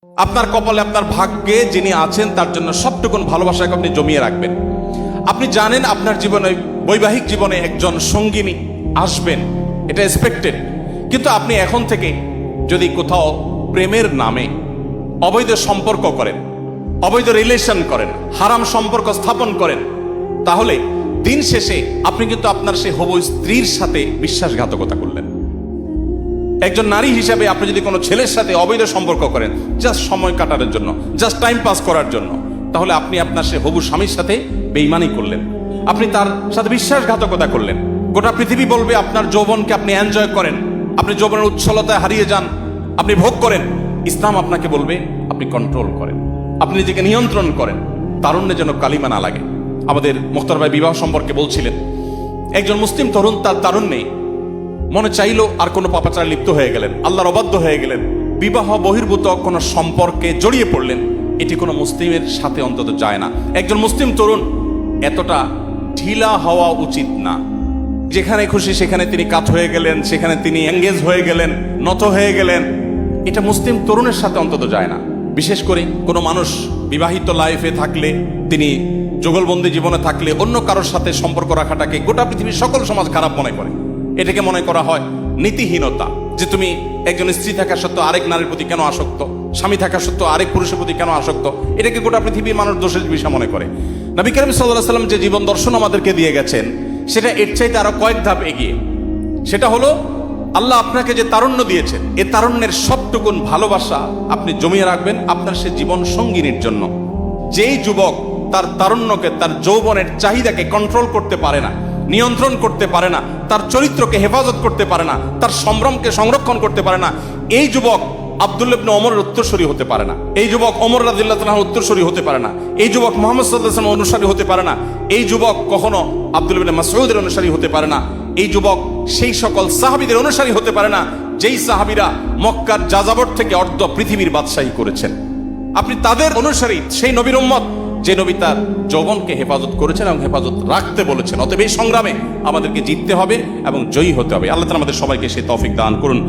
আপনার কপালে আপনার ভাগ্যে যিনি আছেন তার জন্য সবটুকুন ভালোবাসাকে আপনি জমিয়ে রাখবেন। আপনি জানেন আপনার জীবনে, বৈবাহিক জীবনে একজন সঙ্গিনী আসবেন, এটা এক্সপেক্টেড। কিন্তু আপনি এখন থেকে যদি কোথাও প্রেমের নামে অবৈধ সম্পর্ক করেন, অবৈধ রিলেশন করেন, হারাম সম্পর্ক স্থাপন করেন, তাহলে দিন শেষে আপনি কিন্তু আপনার সেই হবু স্ত্রীর সাথে বিশ্বাসঘাতকতা করলেন। একজন নারী হিসাবে আপনি যদি কোনো ছেলের সাথে অবৈধ সম্পর্ক করেন জাস্ট সময় কাটানোর জন্য, জাস্ট টাইম পাস করার জন্য, তাহলে আপনি আপনার সে হবু স্বামীর সাথে বেঈমানি করলেন, আপনি তার সাথে বিশ্বাসঘাতকতা করলেন। গোটা পৃথিবী বলবে আপনার যৌবনকে আপনি এনজয় করেন, আপনি যৌবনের উচ্ছলতায় হারিয়ে যান, আপনি ভোগ করেন। ইসলাম আপনাকে বলবে আপনি কন্ট্রোল করেন, আপনি নিজেকে নিয়ন্ত্রণ করেন, তারুণ্যে যেন কালিমা না লাগে। আমাদের মুখতার ভাই বিবাহ সম্পর্কে বলছিলেন, একজন মুসলিম তরুণ তার তারুণ্যে মনে চাইলো আর কোনো পাপাচারে লিপ্ত হয়ে গেলেন, আল্লাহর অবাধ্য হয়ে গেলেন, বিবাহ বহির্ভূত কোনো সম্পর্কে জড়িয়ে পড়লেন। এটি কোনো মুসলিমের সাথে অন্তত যায় না। একজন মুসলিম তরুণ এতটা ঢিলা হওয়া উচিত না। যেখানে খুশি সেখানে তিনি কাত হয়ে গেলেন, সেখানে তিনি এঙ্গেজ হয়ে গেলেন, নত হয়ে গেলেন, এটা মুসলিম তরুণের সাথে অন্তত যায় না। বিশেষ করে কোনো মানুষ বিবাহিত লাইফে থাকলে, তিনি যুগলবন্দি জীবনে থাকলে অন্য কারোর সাথে সম্পর্ক রাখাটাকে গোটা পৃথিবীর সকল সমাজ খারাপ মনে করে। এটাকে মনে করা হয় নীতিহীনতা, যে তুমি একজন স্ত্রী থাকা সত্ত্বেও আরেক নারীর প্রতি কেন আসক্ত, স্বামী থাকা সত্ত্বেও আরেক পুরুষের প্রতি কেন আসক্ত, এটাকে গোটা পৃথিবীর মানুষ দোষের বিষয় মনে করে। নবী করিম সাল্লাল্লাহু আলাইহি ওয়াসাল্লাম যে জীবন দর্শন আমাদেরকে দিয়ে গেছেন সেটা এর চাইতে আরো কয়েক ধাপ এগিয়ে। সেটা হলো আল্লাহ আপনাকে যে তারুণ্য দিয়েছেন, এ তারুণ্যের সবটুকুন ভালোবাসা আপনি জমিয়ে রাখবেন আপনার সে জীবন সঙ্গিনীর জন্য। যেই যুবক তার তারুণ্যকে, তার যৌবনের চাহিদাকে কন্ট্রোল করতে পারে না, নিয়ন্ত্রণ করতে পারে না, তার চরিত্রকে হেফাজত করতে পারে না, তার সম্ভ্রমকে সংরক্ষণ করতে পারে না, এই যুবক আব্দুল্লাহ ইবনে ওমরের উত্তরসূরি হতে পারে না, এই যুবক ওমর রাদিয়াল্লাহু তাআলার উত্তরসূরি হতে পারে না, এই যুবক মুহাম্মদ সাল্লাল্লাহু আলাইহি ওয়াসাল্লামের অনুসারী হতে পারে না, এই যুবক কখনো আব্দুল্লাহ ইবনে মাসউদের অনুসারী হতে পারে না, এই যুবক সেই সকল সাহাবীদের অনুসারী হতে পারে না যেই সাহাবীরা মক্কার যাযাবর থেকে অর্ধ পৃথিবীর বাদশাহী করেছেন। আপনি তাদের অনুসারী, সেই নবীর উম্মত যে নবী তার যৌবনকে হেফাজত করেছেন এবং হেফাজত রাখতে বলেছেন। অতএব এই সংগ্রামে আমাদেরকে জিততে হবে এবং জয়ী হতে হবে। আল্লাহ তাআলা আমাদের সবাইকে সেই তৌফিক দান করুন।